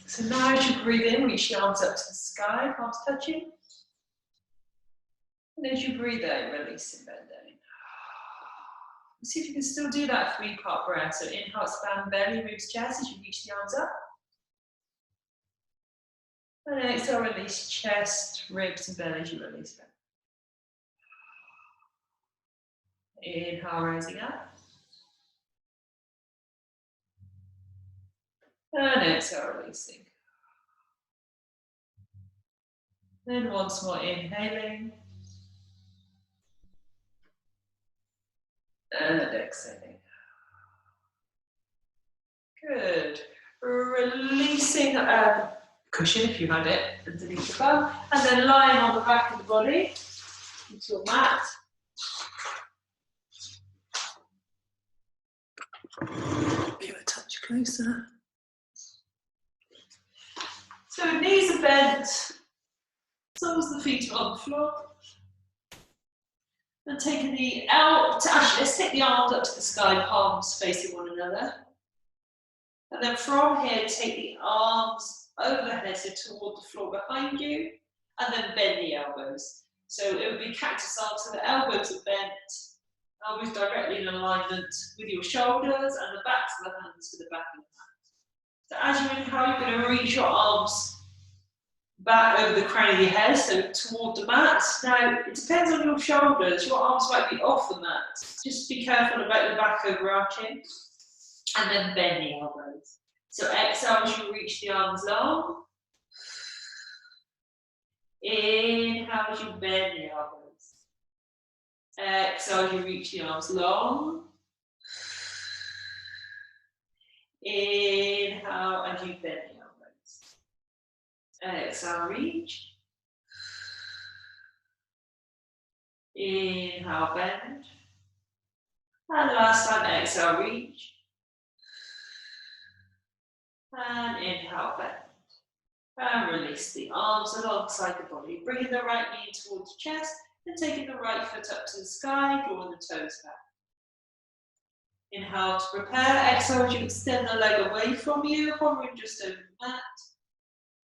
So now as you breathe in, reach the arms up to the sky, palms touching. And as you breathe out, release and bend down. See if you can still do that 3-part breath. So inhale, expand belly, moves chest as you reach the arms up. And exhale, release chest, ribs and belly as you release back. Inhale, rising up. And exhale, releasing. Then once more, inhaling. And exhaling. Good. Releasing cushion, if you had it, underneath the bum. And then lying on the back of the body into your mat. Be a touch closer. So knees are bent, soles of the feet are on the floor. And taking the actually let's take the arms up to the sky, palms facing one another. And then from here, take the arms over the head, so toward the floor behind you, and then bend the elbows. So it would be cactus arms, so the elbows are bent, elbows directly in alignment with your shoulders, and the backs of the hands to the back of the hand. So as you inhale, you're going to reach your arms back over the crown of your head, so toward the mat. Now, it depends on your shoulders. Your arms might be off the mat. Just be careful about the back overarching. And then bend the elbows. So exhale as you reach the arms long. Inhale as you bend the elbows. Exhale as you reach the arms long. Inhale as you bend the elbows. Exhale, reach. Inhale, bend. And last time, exhale, reach. And inhale, bend. And release the arms alongside the body. Bringing the right knee towards the chest and taking the right foot up to the sky, drawing the toes back. Inhale to prepare. Exhale as you extend the leg away from you, hovering just over the mat.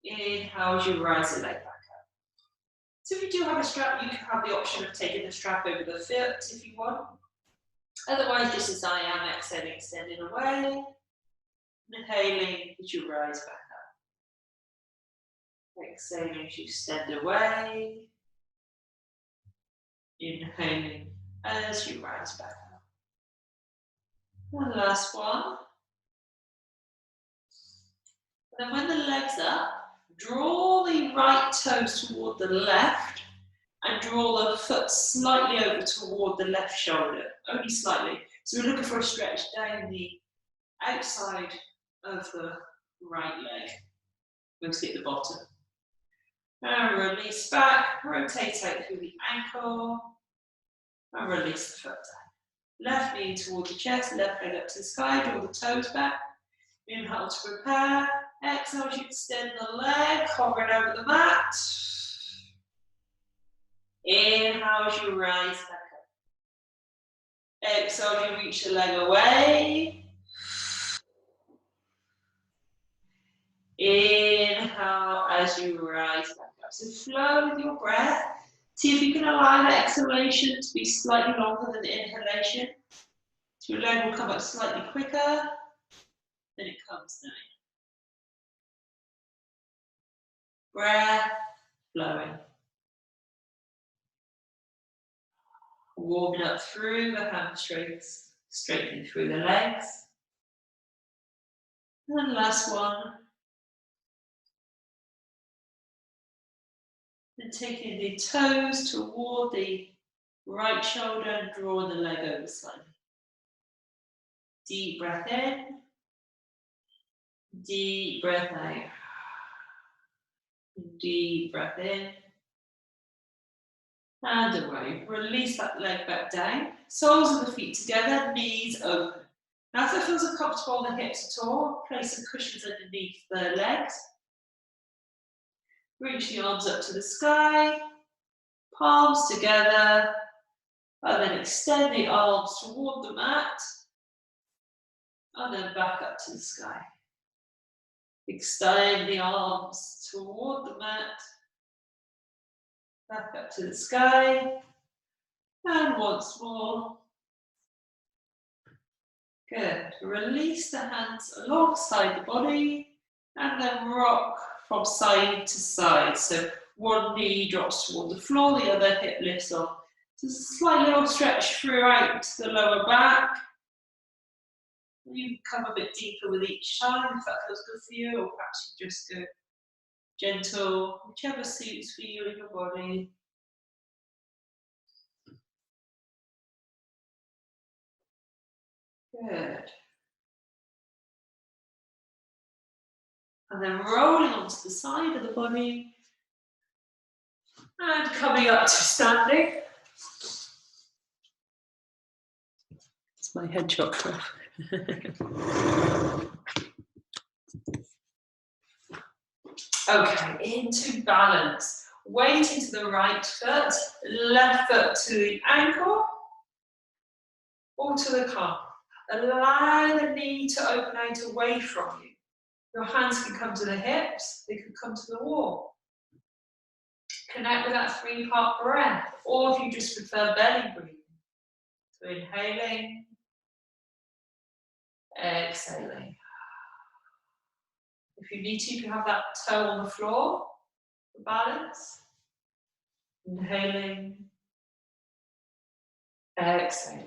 Inhale as you rise the leg back up. So if you do have a strap, you can have the option of taking the strap over the foot if you want. Otherwise, just as I am, exhaling, extending away. Inhaling as you rise back up. Exhaling as you extend away. Inhaling as you rise back up. One last one. And then when the leg's up, draw the right toes toward the left and draw the foot slightly over toward the left shoulder, only slightly. So we're looking for a stretch down the outside of the right leg, mostly at the bottom. And release back, rotate out through the ankle, and release the foot down. Left knee toward the chest, left leg up to the sky, draw the toes back. Inhale to prepare. Exhale as you extend the leg, hovering over the mat. Inhale as you rise back up. Exhale as you reach the leg away. Inhale as you rise back up. So flow with your breath. See if you can allow the exhalation to be slightly longer than the inhalation. So your leg will come up slightly quicker, then it comes down. Breath flowing. Warming up through the hamstrings, straightening through the legs. And last one. And taking the toes toward the right shoulder and drawing the leg over slightly. Deep breath in. Deep breath out. Deep breath in. And away. Release that leg back down. Soles of the feet together, knees open. Now if it feels uncomfortable on the hips at all, place some cushions underneath the legs. Reach the arms up to the sky, palms together, and then extend the arms toward the mat, and then back up to the sky. Extend the arms toward the mat. Back up to the sky. And once more. Good. Release the hands alongside the body and then rock from side to side. So one knee drops toward the floor, the other hip lifts off. Just a slight little stretch throughout the lower back. You come a bit deeper with each time if that feels good for you, or perhaps you just go gentle, whichever suits for you and your body. Good. And then rolling onto the side of the body. And coming up to standing. It's my head chakra. Okay, into balance. Weight into the right foot, left foot to the ankle or to the calf. Allow the knee to open out away from you. Your hands can come to the hips, they can come to the wall. Connect with that 3-part breath, or if you just prefer belly breathing. So inhaling, exhaling. If you need to, you can have that toe on the floor for balance. Inhaling, exhaling.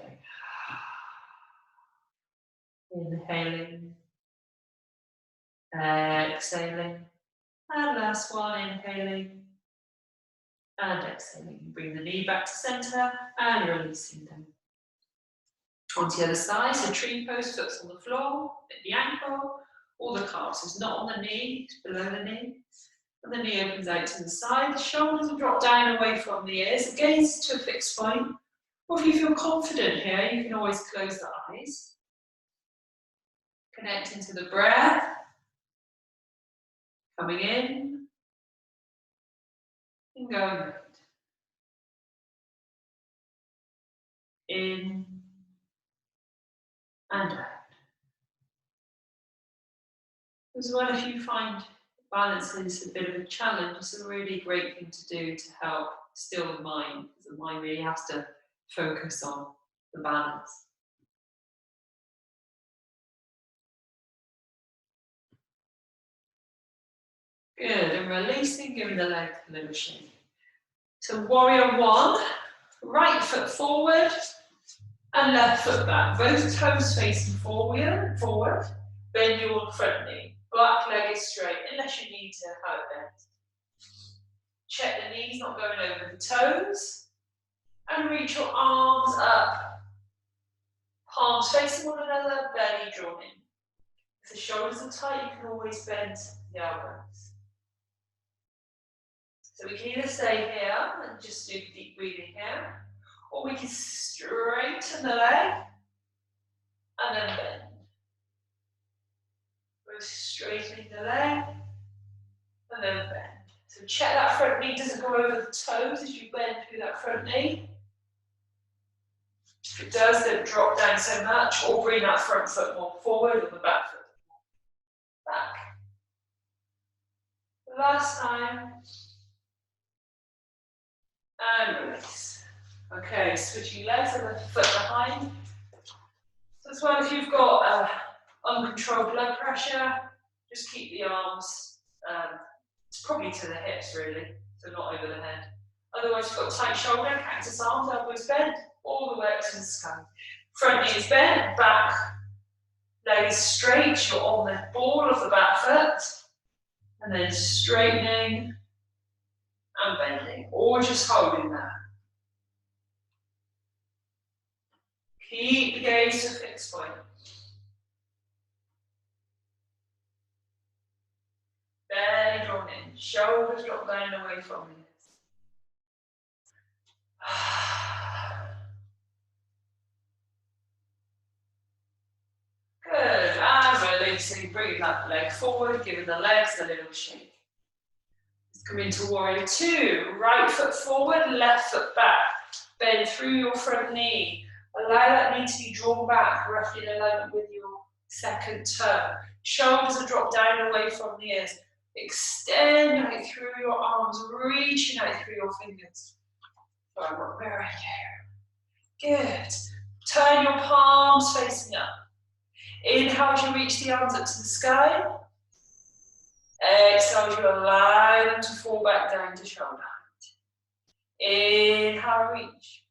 Inhaling, exhaling. And last one, inhaling and exhaling. Bring the knee back to center and releasing them. Onto the other side, so tree pose, foot's on the floor, at the ankle, or the calf. So it's not on the knee, it's below the knee. And the knee opens out to the side, the shoulders will drop down away from the ears, gaze to a fixed point. Or if you feel confident here, you can always close the eyes. Connecting to the breath. Coming in and going out. In and out. As well, if you find balance is a bit of a challenge, it's a really great thing to do to help still the mind, because the mind really has to focus on the balance. Good, and releasing, giving the leg a little shake. So warrior one, right foot forward and left foot back. Both toes facing forward. Bend your front knee. Back leg is straight, unless you need to have it bent. Check the knees not going over the toes. And reach your arms up. Palms facing one another, belly drawn in. If the shoulders are tight, you can always bend the elbows. So we can either stay here and just do deep breathing here, or we can straighten the leg and then bend. We're straightening the leg and then bend. So check that front knee doesn't go over the toes as you bend through that front knee. If it does, don't drop down so much, or bring that front foot more forward and the back foot back. Last time. And release. Okay, switching legs and the foot behind. So as well, if you've got uncontrolled blood pressure, just keep the arms probably to the hips really, so not over the head. Otherwise, you've got tight shoulder, cactus arms, elbows bent, all the way up to the sky. Front knee is bent, back leg is straight, you're on the ball of the back foot, and then straightening and bending, or just holding that. Keep the gaze to a fixed point. Belly drawn in, shoulders drop down away from you. Good, and releasing, bring that leg forward, giving the legs a little shake. Let's come into warrior two. Right foot forward, left foot back. Bend through your front knee. Allow that knee to be drawn back, roughly in alignment with your Second turn. Shoulders are dropped down away from the ears. Extend out through your arms, reaching out through your fingers. Very good. Good. Turn your palms facing up. Inhale as you reach the arms up to the sky. Exhale as you allow them to fall back down to shoulder height. Inhale, reach.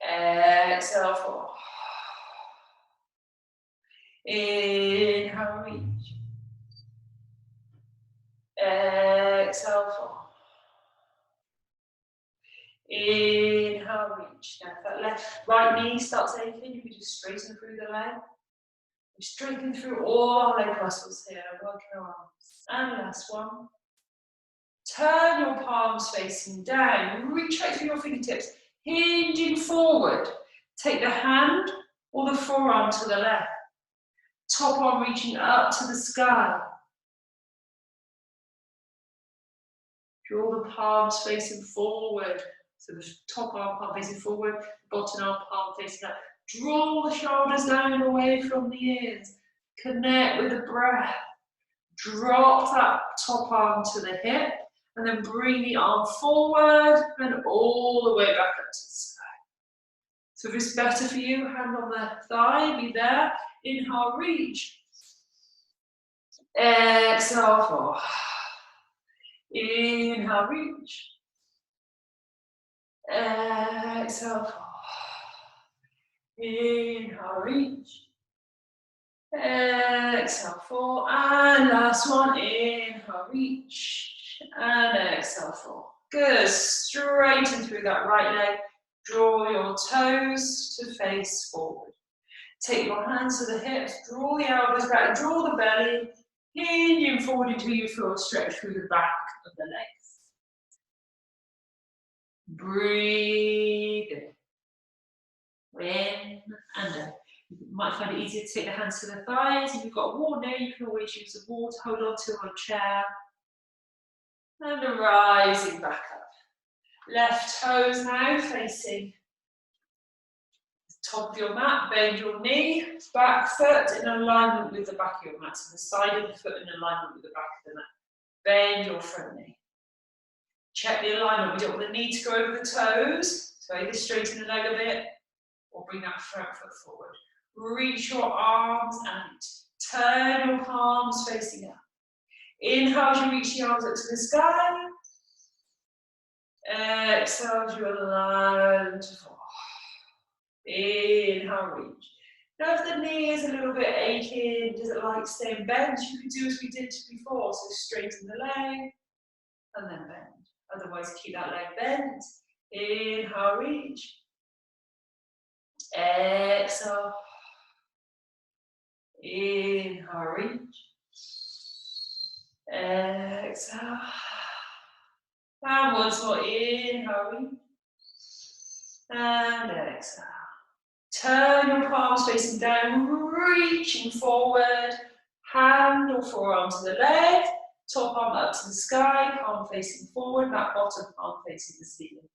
Exhale, fall. Inhale, reach. Exhale, fall. Inhale, reach. Now if that right knee starts aching, you can just straighten through the leg. We straighten through all our leg muscles here, working our arms. And last one. Turn your palms facing down. Reach out through your fingertips, hinging forward. Take the hand or the forearm to the left. Top arm reaching up to the sky. Draw the palms facing forward. So the top arm palm facing forward, bottom arm palm facing up. Draw the shoulders down away from the ears. Connect with the breath. Drop that top arm to the hip and then bring the arm forward and all the way back up to the sky. So if it's better for you, hand on the thigh, be there. Inhale, reach. Exhale, fall. Inhale, reach. Exhale, fall. Inhale, reach. Exhale, fall. And last one. Inhale, reach. And exhale, fall. Good. Straighten through that right leg. Draw your toes to face forward. Take your hands to the hips. Draw the elbows back. Draw the belly. Hinging forward until you feel a stretch through the back of the legs. Breathe in and out. You might find it easier to take the hands to the thighs. If you've got a wall there, you can always use the wall to hold on to on a chair. And rising back up. Left toes now facing the top of your mat. Bend your knee, back foot in alignment with the back of your mat. So the side of the foot in alignment with the back of the mat. Bend your front knee. Check the alignment. We don't want the knee to go over the toes. So either straighten the leg a bit or bring that front foot forward. Reach your arms out. Turn your palms facing up. Inhale as you reach the arms up to the sky. Exhale as you allow them to fall. Inhale, reach. Now if the knee is a little bit aching, doesn't like staying bent, you can do as we did before. So straighten the leg and then bend. Otherwise keep that leg bent. Inhale, reach. Exhale. Inhale, reach. Exhale. And once more, inhale, reach. And exhale. Turn your palms facing down, reaching forward. Hand or forearm to the leg. Top arm up to the sky, palm facing forward, that bottom palm facing the ceiling.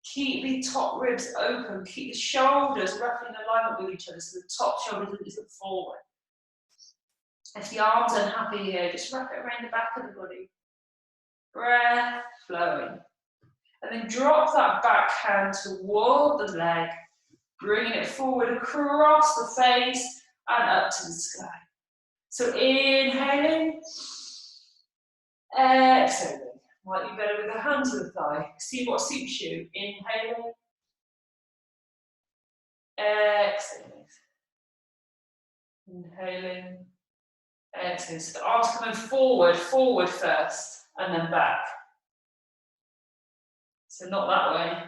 Keep the top ribs open, keep the shoulders roughly in alignment with each other so the top shoulder isn't forward. If the arm's unhappy here, just wrap it around the back of the body. Breath flowing. And then drop that back hand toward the leg, bringing it forward across the face and up to the sky. So inhaling, exhaling. Might be better with the hand to the thigh. See what suits you. Inhaling, exhaling. Inhaling, exhaling. So the arms coming forward, forward first, and then back. So not that way,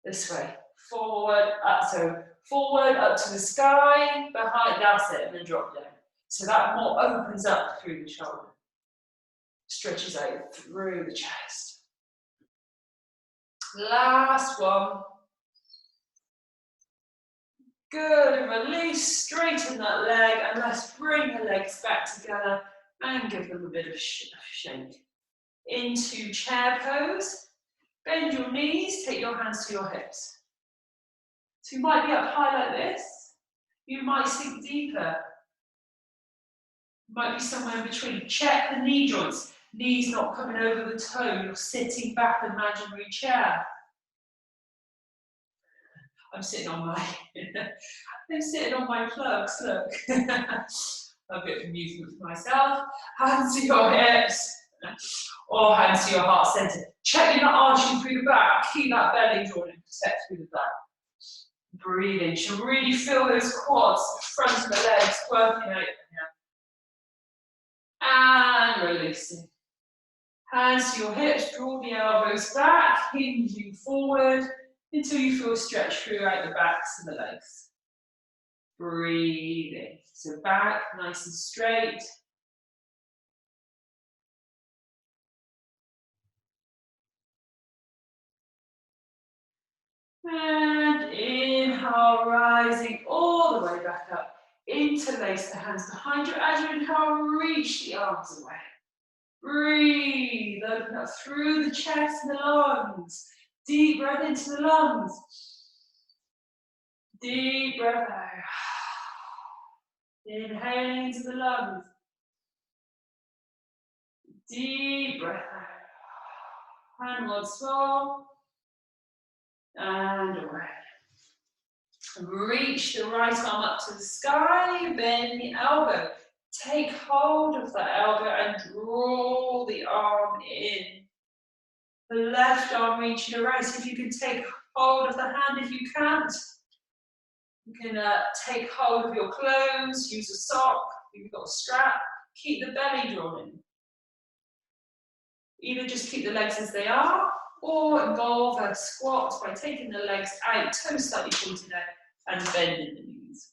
this way. Forward, up, so forward, up to the sky, behind, that's it, and then drop down. So that more opens up through the shoulder. Stretches out through the chest. Last one. Good, and release, straighten that leg, and let's bring the legs back together and give them a bit of shake. Into chair pose. Bend your knees, take your hands to your hips. So you might be up high like this. You might sink deeper. Might be somewhere in between. Check the knee joints. Knees not coming over the toe. You're sitting back in imaginary chair. I'm sitting on my plugs, look. A bit of amusement for myself. Hands to your hips. Or hands to your heart centre. Check you're not arching through the back. Keep that belly drawn and protect through the back. Breathing. You should really feel those quads, the front of the legs working out here. And releasing. Hands to your hips, draw the elbows back, hinging forward until you feel stretched throughout the backs of the legs. Breathing. So back, nice and straight. And inhale, rising all the way back up. Interlace the hands behind you. As you inhale, reach the arms away. Breathe, open up through the chest and the lungs. Deep breath into the lungs. Deep breath out. Inhaling into the lungs. Deep breath out. And once more. And away. Reach the right arm up to the sky, bend the elbow. Take hold of that elbow and draw the arm in. The left arm reaching around. So if you can take hold of the hand, if you can't, you can take hold of your clothes, use a sock, if you've got a strap, keep the belly drawn in. Either just keep the legs as they are, or involve a squat by taking the legs out, toes slightly pointed out, and bending the knees.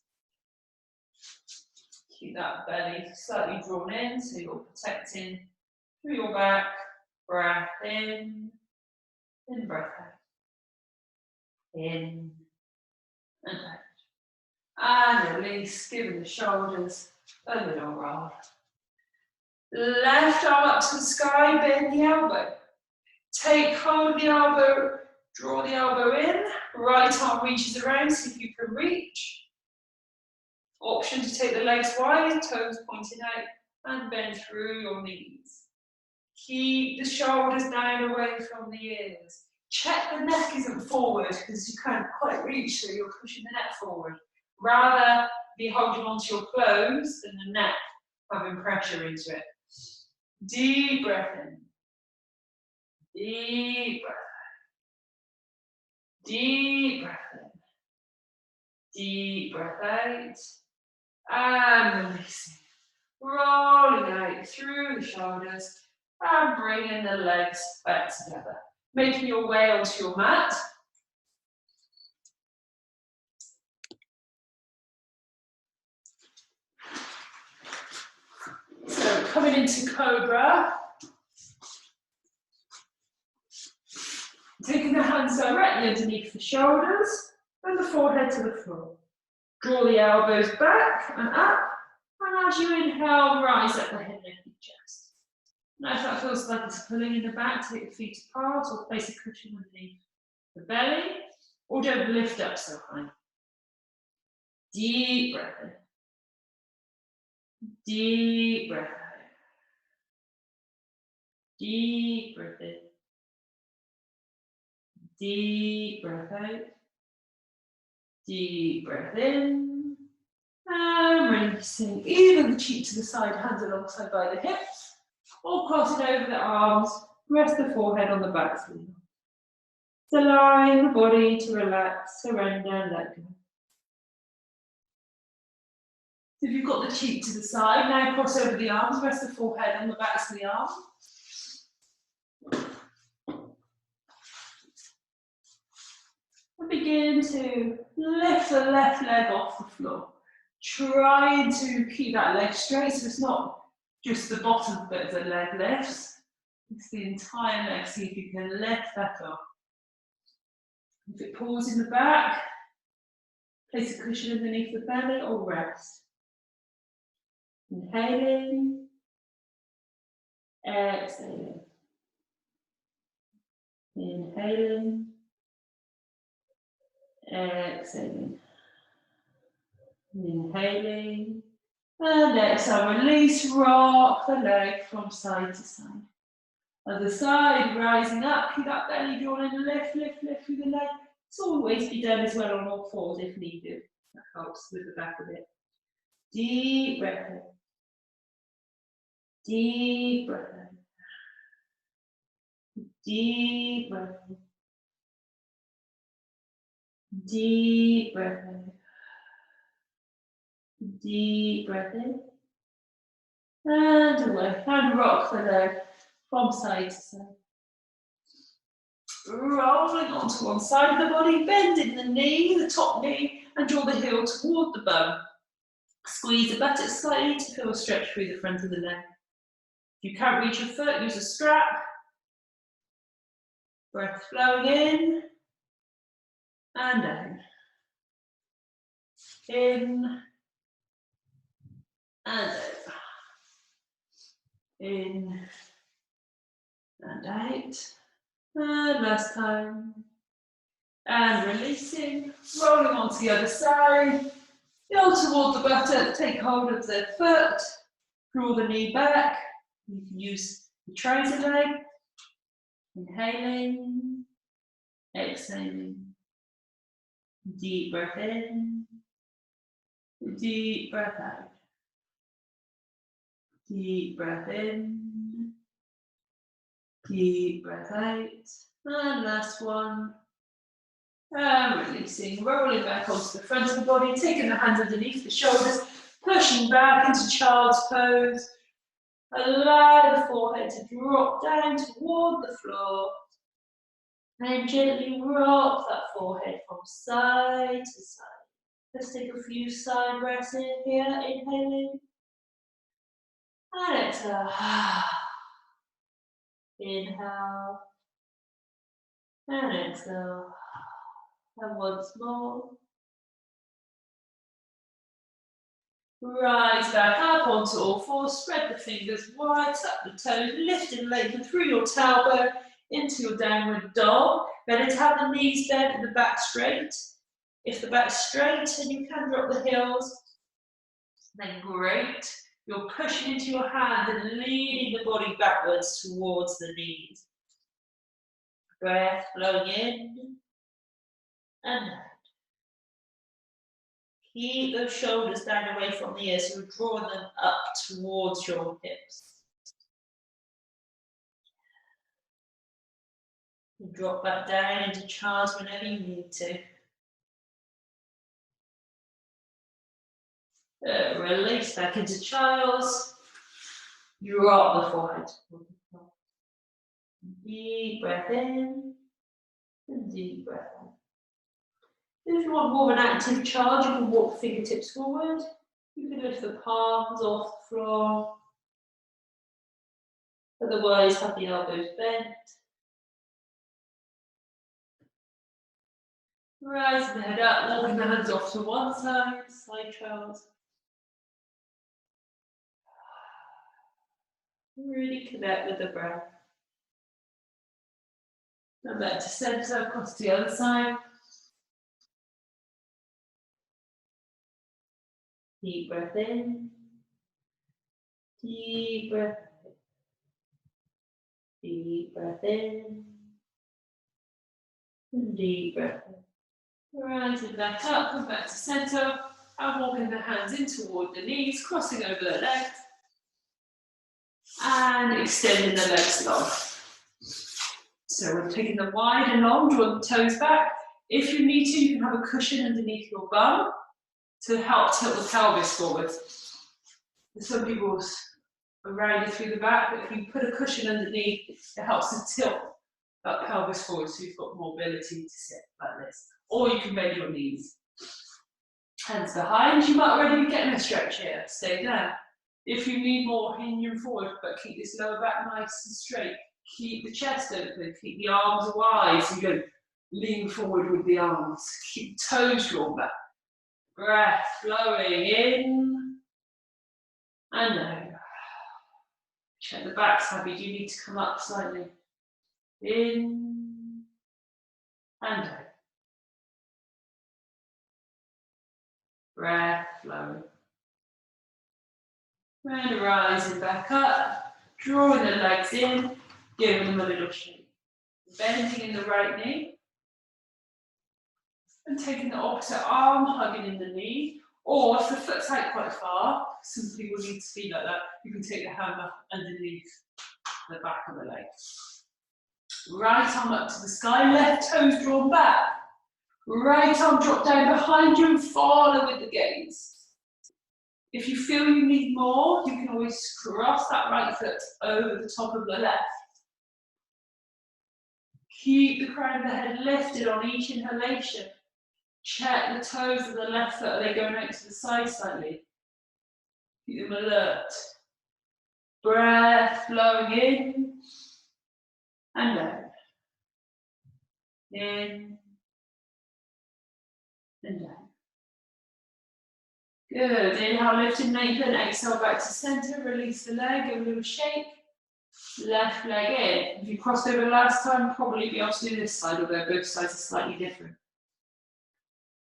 Keep that belly slightly drawn in, so you're protecting through your back. Breath in breath out. In and out. And release, giving the shoulders a little roll. Left arm up to the sky, bend the elbow. Take hold of the elbow, draw the elbow in. Right arm reaches around, see if you can reach. Option to take the legs wide, toes pointing out, and bend through your knees. Keep the shoulders down away from the ears. Check the neck isn't forward because you can't quite reach, so you're pushing the neck forward. Rather be holding onto your clothes than the neck having pressure into it. Deep breath in. Deep breath out. Deep breath in. Deep breath out. And releasing. Rolling out through the shoulders and bringing the legs back together. Making your way onto your mat. So coming into Cobra. Taking the hands directly underneath the shoulders and the forehead to the floor. Draw the elbows back and up. And as you inhale, rise up the head, neck, and chest. Now if that feels like it's pulling in the back, take the feet apart or place a cushion underneath the belly, or don't lift up so high. Deep breath in. Deep breath out. Deep breath in. Deep breath out. Deep breath in. And releasing. Either the cheek to the side, hands alongside by the hips, or crossing over the arms, rest the forehead on the back sleeve. It's allowing the body to relax, surrender, and let go. So if you've got the cheek to the side, now cross over the arms, rest the forehead on the backs of the arms. And begin to lift the left leg off the floor. Try to keep that leg straight, so it's not just the bottom bit of the leg lifts, it's the entire leg. See if you can lift that up. If it pulls in the back, place a cushion underneath the belly or rest. Inhaling, exhaling. Inhaling, exhaling. Inhaling. And exhale, release, rock the leg from side to side. Other side, rising up, keep that belly drawing, lift, lift, lift through the leg. It's always be done as well on all fours if needed. That helps with the back of it. Deep breath in. Deep breath in. Deep breath in. Deep breath in. Deep breath in. And away. And rock the leg from side to side. Rolling onto one side of the body, bending the knee, the top knee, and draw the heel toward the bum. Squeeze the buttocks slightly to feel a stretch through the front of the leg. If you can't reach your foot, use a strap. Breath flowing in and down. In and out. In and out. And last time. And releasing, rolling onto the other side. Heel toward the buttock, take hold of the foot, draw the knee back. You can use the trouser leg. Inhaling, exhaling. Deep breath in, deep breath out. Deep breath in, deep breath out. And last one. And releasing, rolling back onto the front of the body, taking the hands underneath the shoulders, pushing back into child's pose. Allow the forehead to drop down toward the floor. And gently rock that forehead from side to side. Let's take a few side breaths in here, inhaling. And exhale. Inhale. And exhale. And once more. Rise back up onto all fours, spread the fingers wide, tuck the toes, lift and lengthen through your tailbone into your downward dog. Better to have the knees bent and the back straight. If the back's straight and you can drop the heels, then great. You're pushing into your hand and leading the body backwards towards the knees. Breath flowing in and out. Keep those shoulders down away from the ears, so you're drawing them up towards your hips. You drop back down into child's whenever you need to. Release back into child's. Drop the forehead. Deep breath in and deep breath out. If you want more of an active charge, you can walk the fingertips forward. You can lift the palms off the floor. Otherwise, have the elbows bent. Rising the head up, walking the hands off to one side, side trails. Really connect with the breath. And back to center, across to the other side. Deep breath in. Deep breath out. Deep breath in. And deep breath out. Rising back up, come back to center. And walking the hands in toward the knees, crossing over the legs. And extending the legs long. So we're taking them wide and long, draw the toes back. If you need to, you can have a cushion underneath your bum to help tilt the pelvis forward. Some people round it through the back, but if you put a cushion underneath, it helps to tilt that pelvis forward so you've got more ability to sit like this. Or you can bend your knees. Hands behind, you might already be getting a stretch here. Stay there. If you need more, hinging forward, but keep this lower back nice and straight. Keep the chest open, keep the arms wide so you don't lean forward with the arms. Keep toes drawn back. Breath flowing in and out. Check the back side, you do need to come up slightly. In and out. Breath flowing. And rising back up, drawing the legs in, giving them a little shake. Bending in the right knee. And taking the opposite arm, hugging in the knee. Or if the foot's out quite far, some people need to be like that, you can take the hand up underneath the back of the leg. Right arm up to the sky, left toes drawn back. Right arm drop down behind you and follow with the gaze. If you feel you need more, you can always cross that right foot over the top of the left. Keep the crown of the head lifted on each inhalation. Check the toes of the left foot, are they going out to the side slightly? Keep them alert. Breath flowing in and down. In and down. Good. Inhale, lift and lengthen. Exhale, back to center. Release the leg, give a little shake. Left leg in. If you crossed over last time, probably be able to do this side, although both sides are slightly different.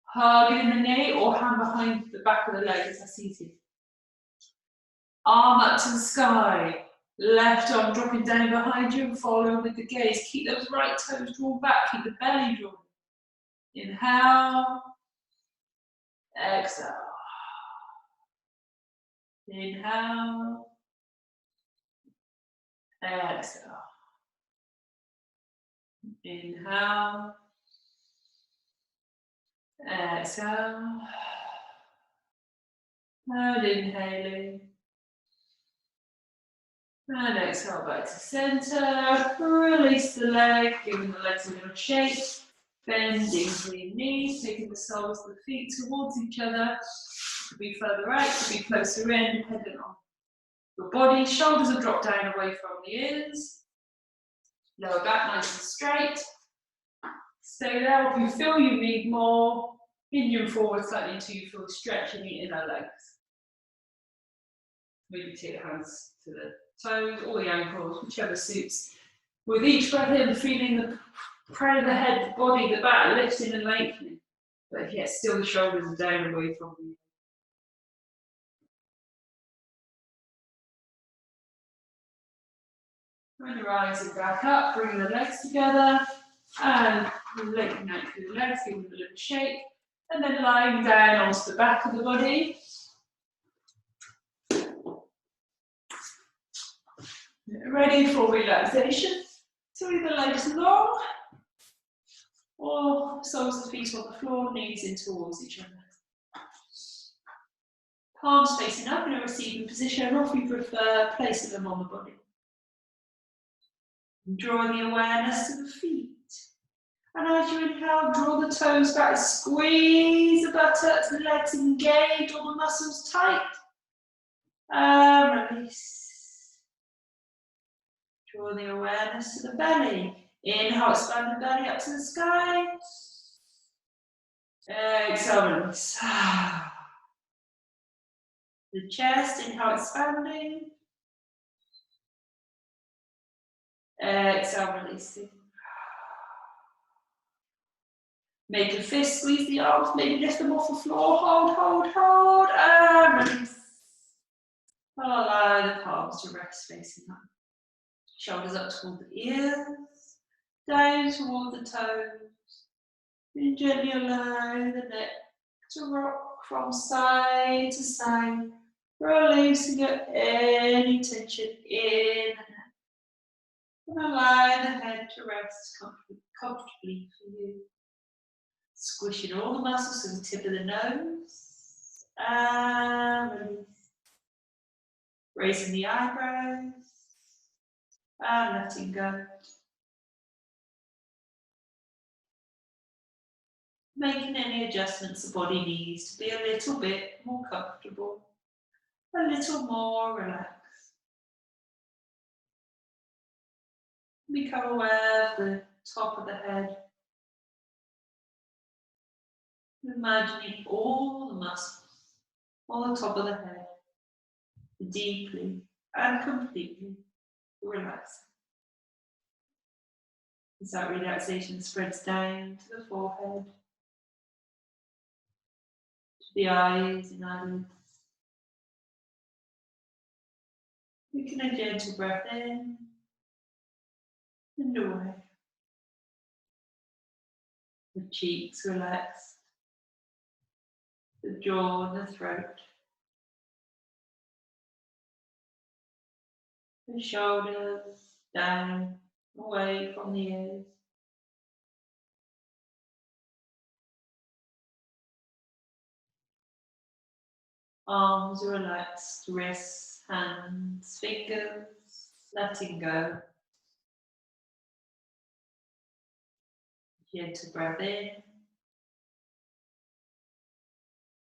Hug in the knee or hand behind the back of the leg, if that's easy. Arm up to the sky. Left arm dropping down behind you and following with the gaze. Keep those right toes drawn back. Keep the belly drawn. Inhale. Exhale. Inhale. Exhale. Inhale. Exhale. And inhaling. And exhale back to center. Release the leg, giving the legs a little shake. Bending the knees, taking the soles of the feet towards each other. Could be further out, could be closer in, depending on your body. Shoulders will drop down away from the ears. Lower back nice and straight. Stay there. If you feel you need more, Indian forward slightly until you feel stretch in the inner legs. Maybe take the hands to the toes or the ankles, whichever suits. With each breath in, feeling the crown of the head, the body, the back lifting and lengthening. But yet still the shoulders are down away from you. When rising back up, bring the legs together and lengthening out through the legs, giving them a little shake. And then lying down onto the back of the body. Ready for relaxation. Swing the legs long, or soles of the feet on the floor, knees in towards each other. Palms facing up in a receiving position, or if you prefer, placing them on the body. Draw the awareness to the feet. And as you inhale, draw the toes back, squeeze the buttocks, the legs engage, all the muscles tight. And release. Draw the awareness to the belly. Inhale, expand the belly up to the sky. Exhale, release. The chest, inhale, expanding. Exhale, releasing. Make a fist, squeeze the arms, maybe lift them off the floor. Hold, and release. Allow the palms to rest facing up. Shoulders up toward the ears, down toward the toes. And gently allow the neck to rock from side to side, releasing any tension in and out. And allow the head to rest comfortably for you. Squishing all the muscles to the tip of the nose. And release. Raising the eyebrows. And letting go. Making any adjustments the body needs to be a little bit more comfortable, a little more relaxed. Become aware of the top of the head. Imagining all the muscles on the top of the head, deeply and completely relaxing. As that relaxation spreads down to the forehead, to the eyes and eyelids. Taking a gentle breath in and away. The cheeks relaxed, the jaw and the throat, the shoulders down, away from the ears. Arms relaxed, wrists, hands, fingers, letting go. Gentle breath in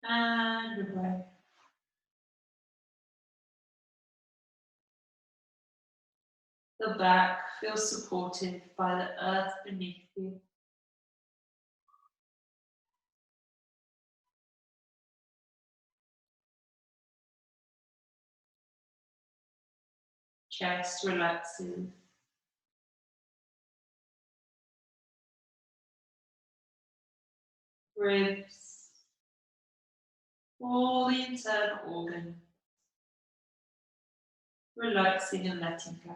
and away. The back feels supported by the earth beneath you. Chest relaxes. Ribs, all the internal organs, relaxing and letting go.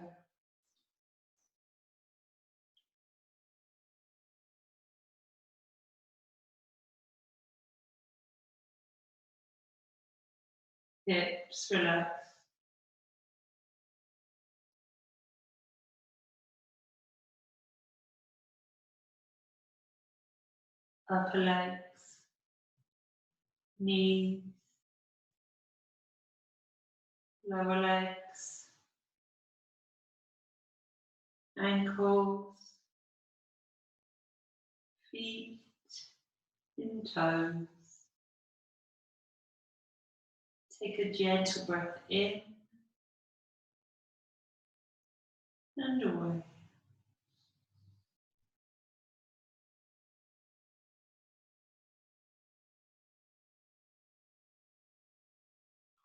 Hips relax. Upper legs, knees, lower legs, ankles, feet, and toes. Take a gentle breath in and away.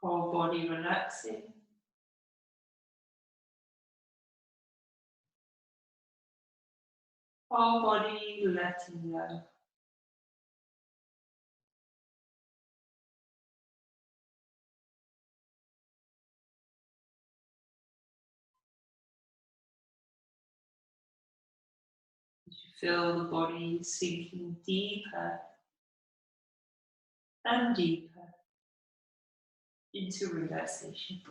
Whole body relaxing. Whole body letting go. As you feel the body sinking deeper and deeper into relaxation.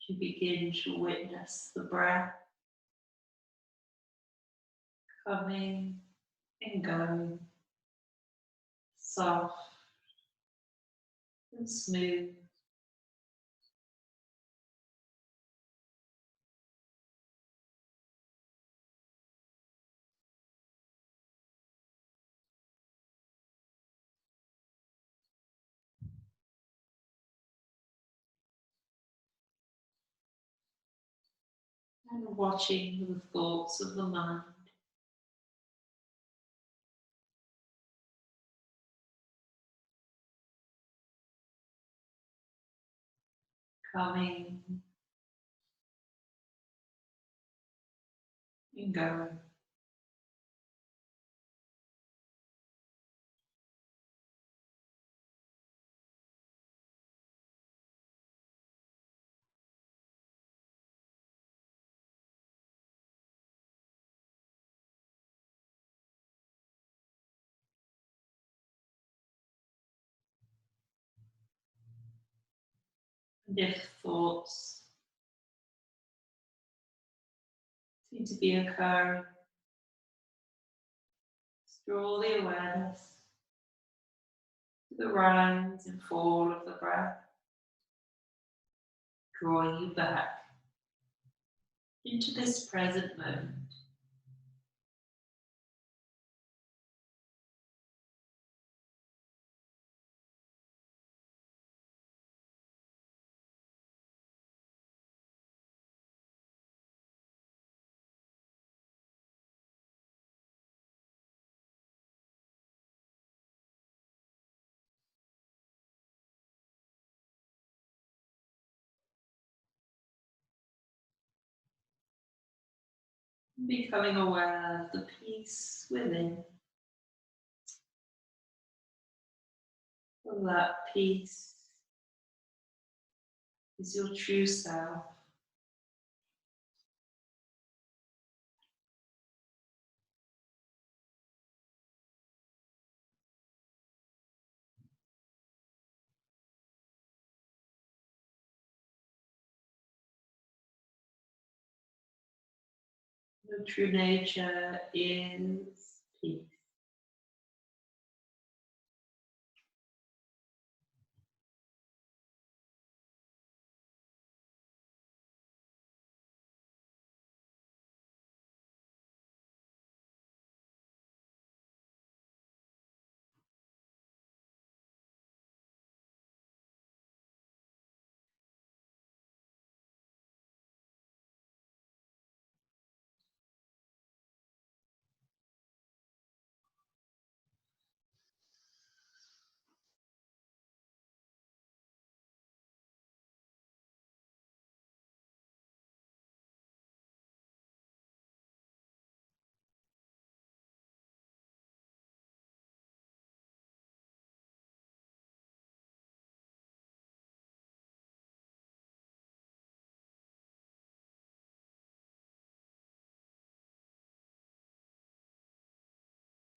You begin to witness the breath coming and going, soft and smooth. And watching the thoughts of the mind coming and going. And if thoughts seem to be occurring, draw the awareness to the rise and fall of the breath, drawing you back into this present moment. Becoming aware of the peace within. Of that peace is your true self. Your true nature is peace.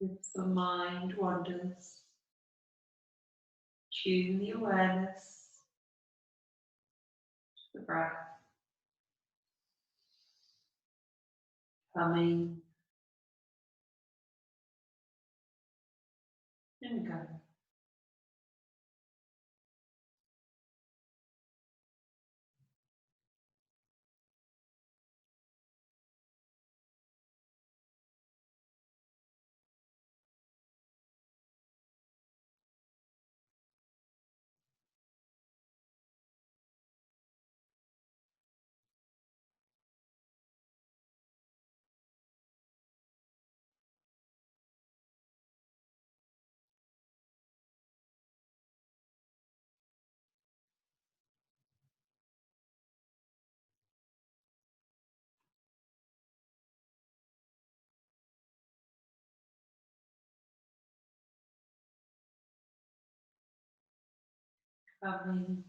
If the mind wanders, tune the awareness to the breath, coming and going. Coming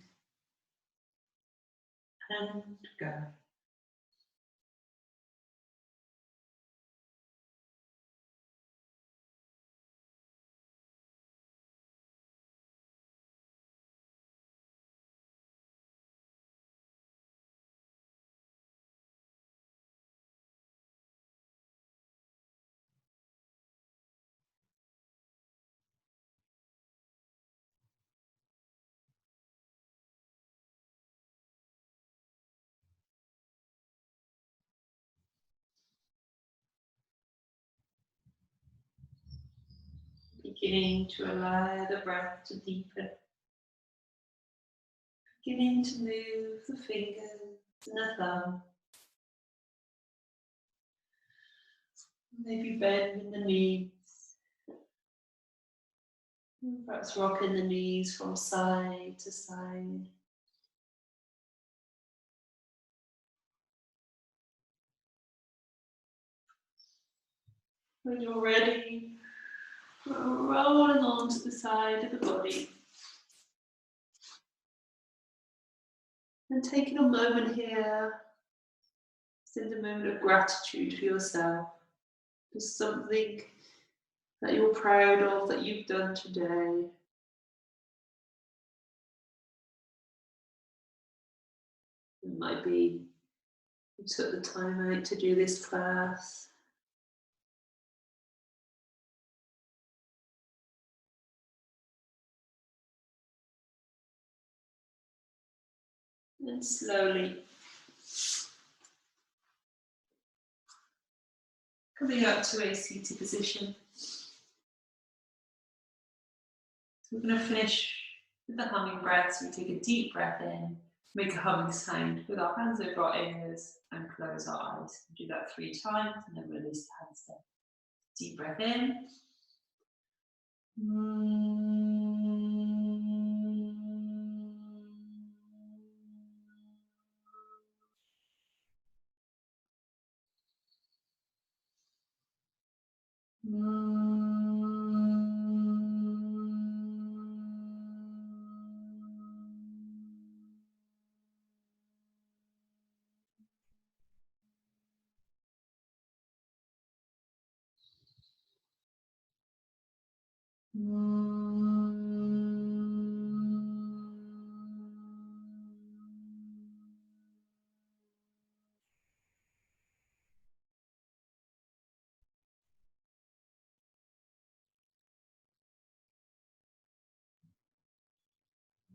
and going. Beginning to allow the breath to deepen. Beginning to move the fingers and the thumb. Maybe bending the knees. Perhaps rocking the knees from side to side. When you're ready, rolling onto the side of the body. And taking a moment here, send a moment of gratitude for yourself. For something that you're proud of that you've done today. It might be you took the time out to do this class. And slowly coming up to a seated position. So we're going to finish with the humming breath. So we take a deep breath in, make a humming sound with our hands over our ears and close our eyes. Do that 3 times and then release the hands down. Deep breath in.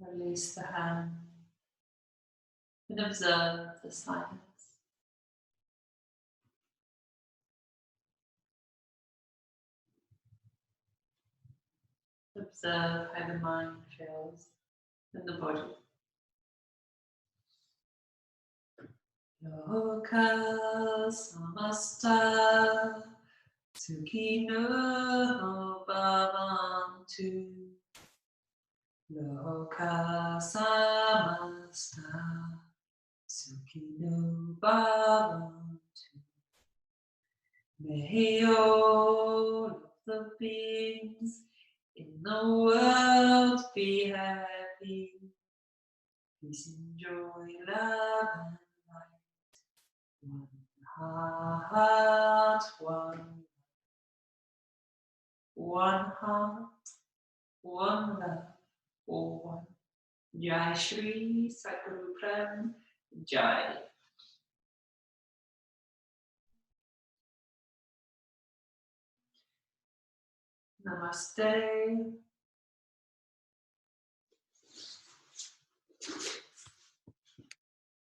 Release the hand and observe the silence. Observe how the mind feels in the body. Loka samasta sukhino bhavantu. Loka samasta sukhino bhavantu. May all of the beings in the world be happy. Peace, enjoy, love, and light. One heart, one heart, one love, all one. Jai Shri Sadguru Prem Jai. Namaste.